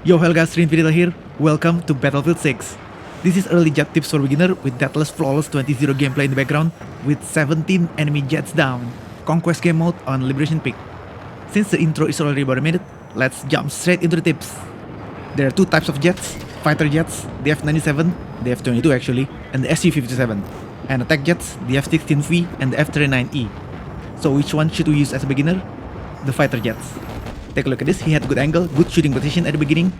Yo Helga, Stream Video here. Welcome to Battlefield 6. This is early jet tips for beginner with deathless flawless 20-0 gameplay in the background with 17 enemy jets down. Conquest game mode on Liberation Peak. Since the intro is already about a minute, let's jump straight into the tips. There are two types of jets, fighter jets, the F-97, the F-22 actually, and the Su-57. And attack jets, the F-16V and the F-39E. So which one should we use as a beginner? The fighter jets. Take a look at this, he had good angle, good shooting position at the beginning,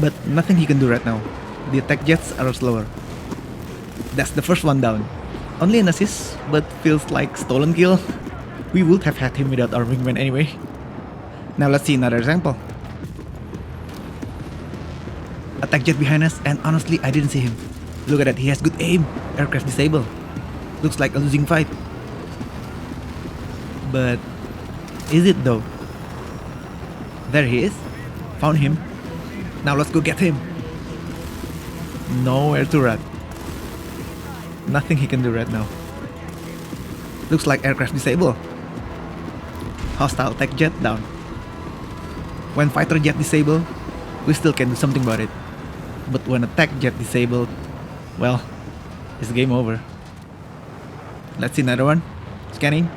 but nothing he can do right now. The attack jets are slower. That's the first one down. Only an assist, but feels like stolen kill. We would have had him without our wingman anyway. Now let's see another example. Attack jet behind us, and honestly I didn't see him. Look at that, he has good aim. Aircraft disabled. Looks like a losing fight. But is it though? There he is. Found him. Now let's go get him. Nowhere to run. Nothing he can do right now. Looks like aircraft disabled. Hostile attack jet down. When fighter jet disabled, we still can do something about it. But when attack jet disabled, well, it's game over. Let's see another one. Scanning.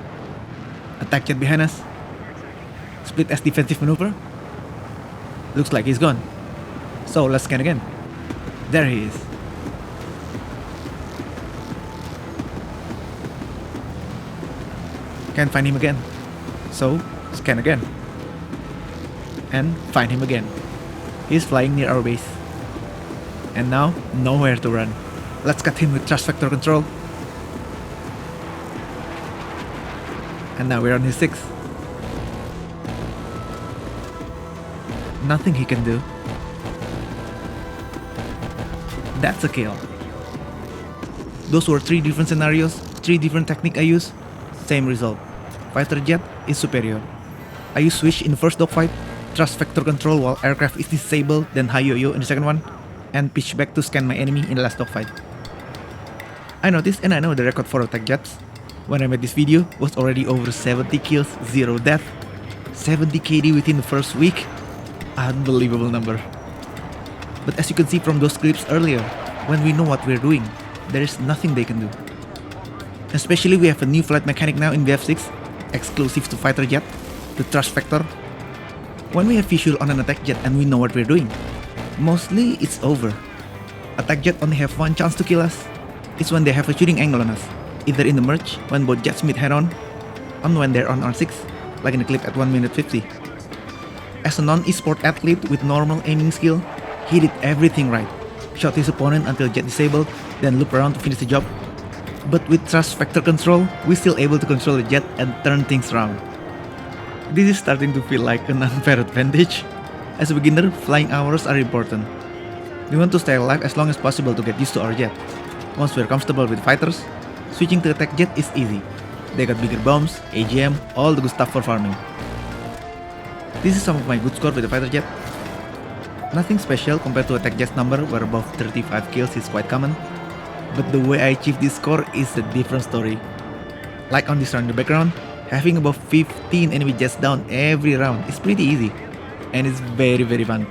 Attack jet behind us. Split as defensive maneuver. Looks like he's gone. So let's scan again. There he is. Can't find him again. So scan again. And find him again. He's flying near our base. And now nowhere to run. Let's cut him with thrust vector control. And now we're on his 6. Nothing he can do. That's a kill. Those were 3 different scenarios, 3 different techniques I used, same result. Fighter jet is superior. I use switch in the first dogfight, thrust vector control while aircraft is disabled, then high yo-yo in the second one, and pitch back to scan my enemy in the last dogfight. I noticed and I know the record for attack jets when I made this video was already over 70 kills, 0 death, 70 KD within the first week. Unbelievable number. But as you can see from those clips earlier, when we know what we're doing, there is nothing they can do. Especially we have a new flight mechanic now in BF6, exclusive to fighter jet, the thrust vector. When we have visual on an attack jet and we know what we're doing, mostly it's over. Attack jet only have one chance to kill us. It's when they have a shooting angle on us, either in the merge when both jets meet head on when they're on R6, like in the clip at 1 minute 50. As a non-esport athlete with normal aiming skill, he did everything right. Shot his opponent until jet disabled, then loop around to finish the job. But with thrust vector control, we're still able to control the jet and turn things around. This is starting to feel like an unfair advantage. As a beginner, flying hours are important. We want to stay alive as long as possible to get used to our jet. Once we're comfortable with fighters, switching to attack jet is easy. They got bigger bombs, AGM, all the good stuff for farming. This is some of my good score with the fighter jet. Nothing special compared to attack jet's number where above 35 kills is quite common. But the way I achieved this score is a different story. Like on this round in the background, having above 15 enemy jets down every round is pretty easy. And it's very fun.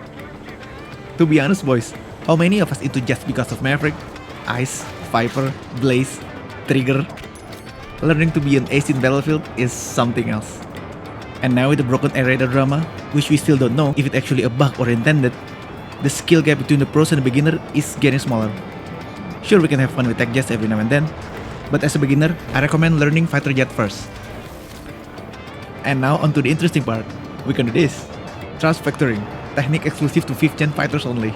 To be honest boys, how many of us into jets because of Maverick, Ice, Viper, Blaze, Trigger? Learning to be an ace in Battlefield is something else. And now with the broken air radar drama, which we still don't know if it's actually a bug or intended, the skill gap between the pros and the beginner is getting smaller. Sure, we can have fun with tech jets every now and then, but as a beginner, I recommend learning fighter jet first. And now onto the interesting part. We can do this. Thrust vectoring, technique exclusive to 5th gen fighters only.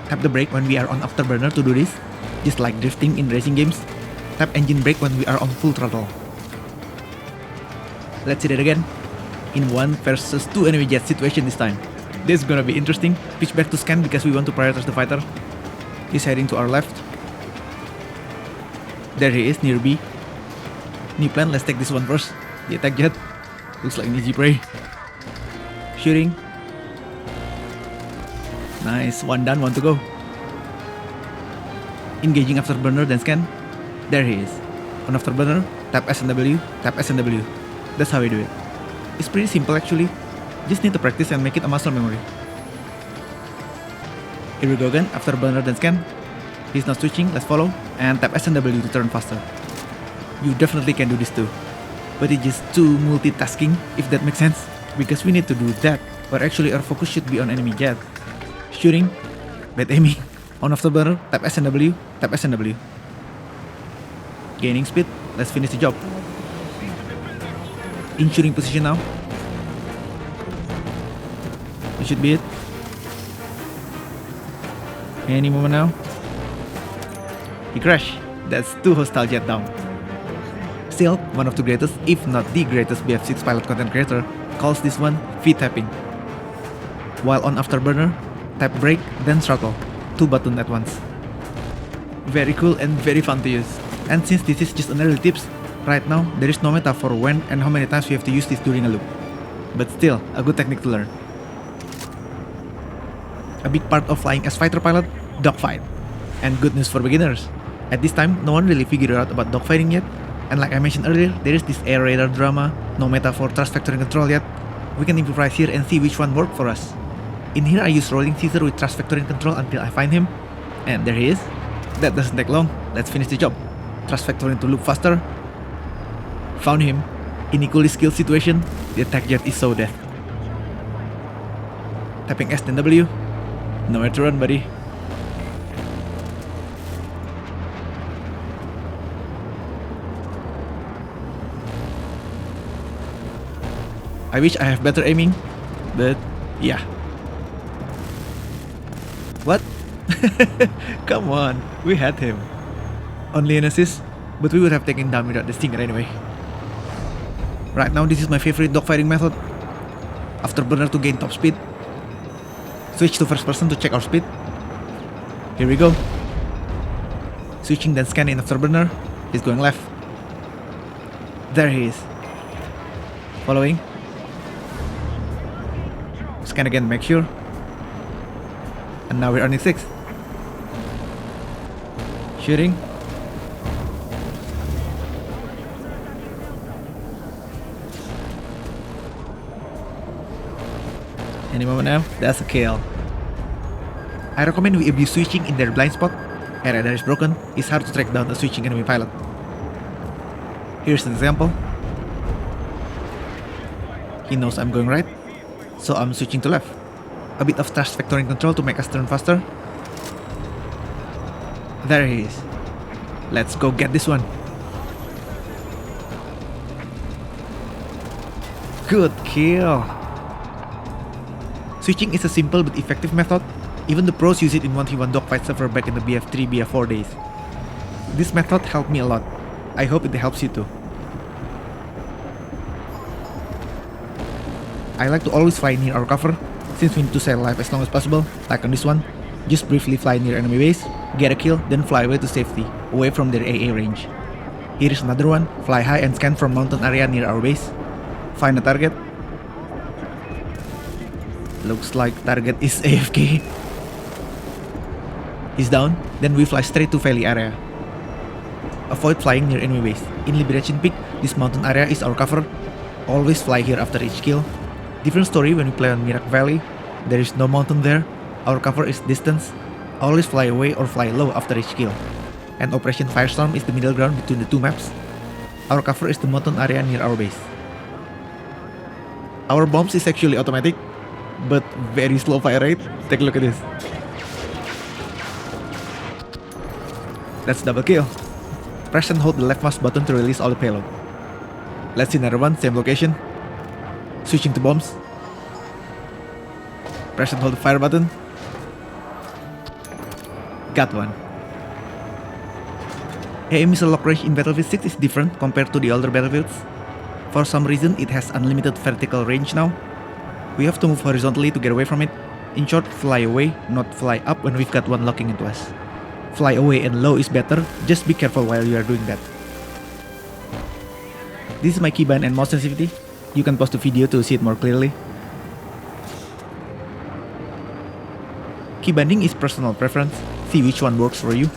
Tap the brake when we are on afterburner to do this, just like drifting in racing games. Tap engine brake when we are on full throttle. Let's see that again. In 1 versus 2 enemy jet situation this time. This is gonna be interesting. Pitch back to scan because we want to prioritize the fighter. He's heading to our left. There he is, near B. New plan, let's take this one first. The attack jet. Looks like an easy prey. Shooting. Nice, one done, one to go. Engaging afterburner, then scan. There he is. On afterburner, tap S and W, tap S and W. That's how we do it. It's pretty simple actually. Just need to practice and make it a muscle memory. Here we go again, afterburner then scan. He's not switching, let's follow, and tap S and W to turn faster. You definitely can do this too, but it's just too multitasking, if that makes sense, because we need to do that, where actually our focus should be on enemy jet. Shooting, bad aiming, on afterburner, tap S and W, tap S and W. Gaining speed, let's finish the job. In shooting position now. This should be it. Any moment now. He crashed. That's 2 hostile jet down. Still, one of the greatest, if not the greatest BF6 pilot content creator, calls this one V-tapping. While on afterburner, tap brake, then throttle. 2 buttons at once. Very cool and very fun to use. And since this is just an early tips, right now there is no meta for when and how many times we have to use this during a loop. But still, a good technique to learn. A big part of flying as fighter pilot, dogfight. And good news for beginners. At this time, no one really figured out about dogfighting yet. And like I mentioned earlier, there is this air radar drama, no meta for thrust vectoring control yet. We can improvise here and see which one worked for us. In here I use rolling Caesar with thrust vectoring control until I find him. And there he is. That doesn't take long, let's finish the job. Thrust vectoring to loop faster. Found him. In equally skilled situation, the attack jet is so dead. Tapping S then W. Nowhere to run, buddy. I wish I have better aiming, but yeah. What? Come on, we had him. Only an assist, but we would have taken down without the stinger anyway. Right now this is my favorite dogfighting method. Afterburner to gain top speed. Switch to first person to check our speed. Here we go. Switching then scanning afterburner. He's going left. There he is. Following. Scan again, make sure. And now we're earning 6. Shooting. Any moment now, that's a kill. I recommend we abuse switching in their blind spot. Area that is broken, it's hard to track down a switching enemy pilot. Here's an example. He knows I'm going right, so I'm switching to left. A bit of thrust vectoring control to make us turn faster. There he is. Let's go get this one. Good kill. Switching is a simple but effective method. Even the pros use it in 1v1 dogfight server back in the BF3, BF4 days. This method helped me a lot. I hope it helps you too. I like to always fly near our cover, since we need to stay alive as long as possible, like on this one. Just briefly fly near enemy base, get a kill, then fly away to safety, away from their AA range. Here is another one, fly high and scan from mountain area near our base. Find a target. Looks like target is AFK. He's down, then we fly straight to valley area. Avoid flying near enemy base. In Liberation Peak, this mountain area is our cover. Always fly here after each kill. Different story when we play on Mirak Valley. There is no mountain there. Our cover is distance. Always fly away or fly low after each kill. And Operation Firestorm is the middle ground between the two maps. Our cover is the mountain area near our base. Our bombs is actually automatic, but very slow fire rate. Take a look at this. That's double kill. Press and hold the left mouse button to release all the payload. Let's see another one, same location. Switching to bombs. Press and hold the fire button. Got one. AA missile lock range in Battlefield 6 is different compared to the older battlefields. For some reason it has unlimited vertical range now. We have to move horizontally to get away from it. In short, fly away, not fly up when we've got one locking into us. Fly away and low is better, just be careful while you are doing that. This is my keybind and mouse sensitivity. You can pause the video to see it more clearly. Keybinding is personal preference, see which one works for you.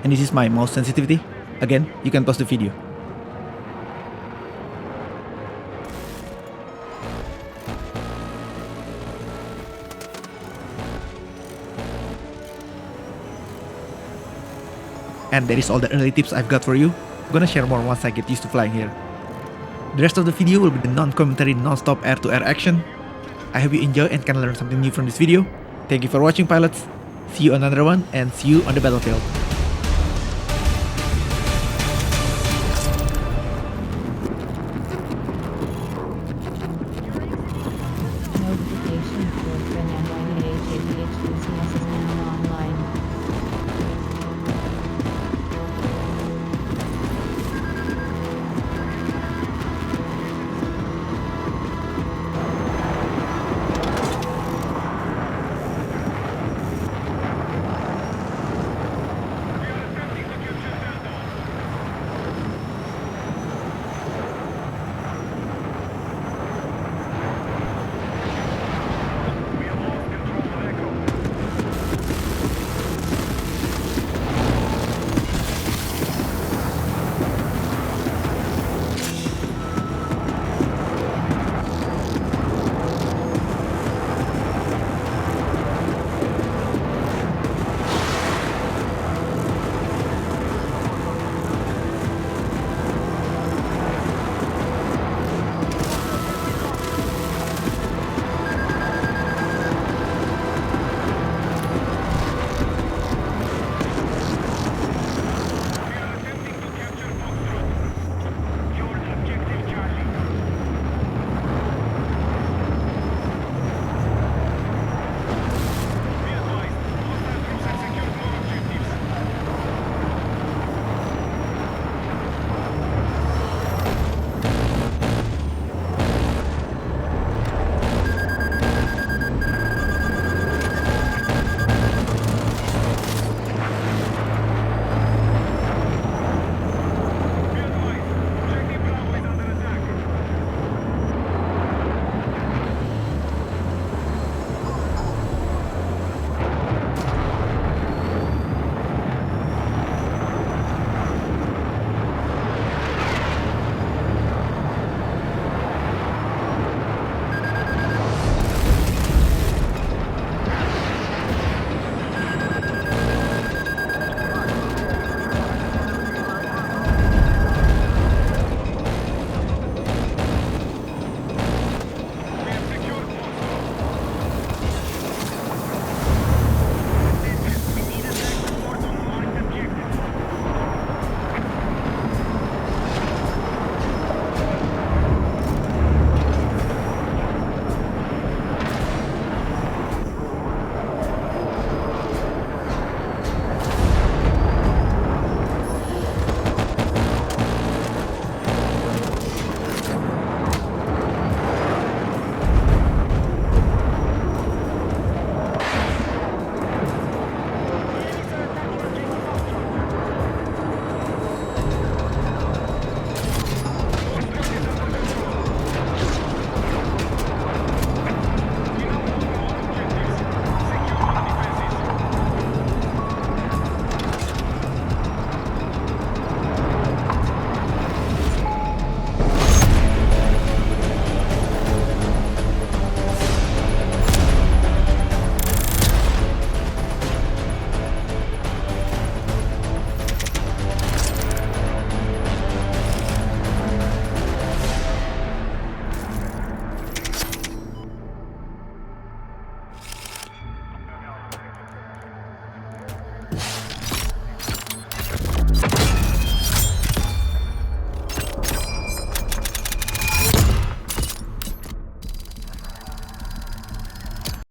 and this is my mouse sensitivity. Again, you can pause the video. And that is all the early tips I've got for you. I'm gonna share more once I get used to flying here. The rest of the video will be the non-commentary non-stop air-to-air action. I hope you enjoy and can learn something new from this video. Thank you for watching, pilots. See you on another one, and see you on the battlefield.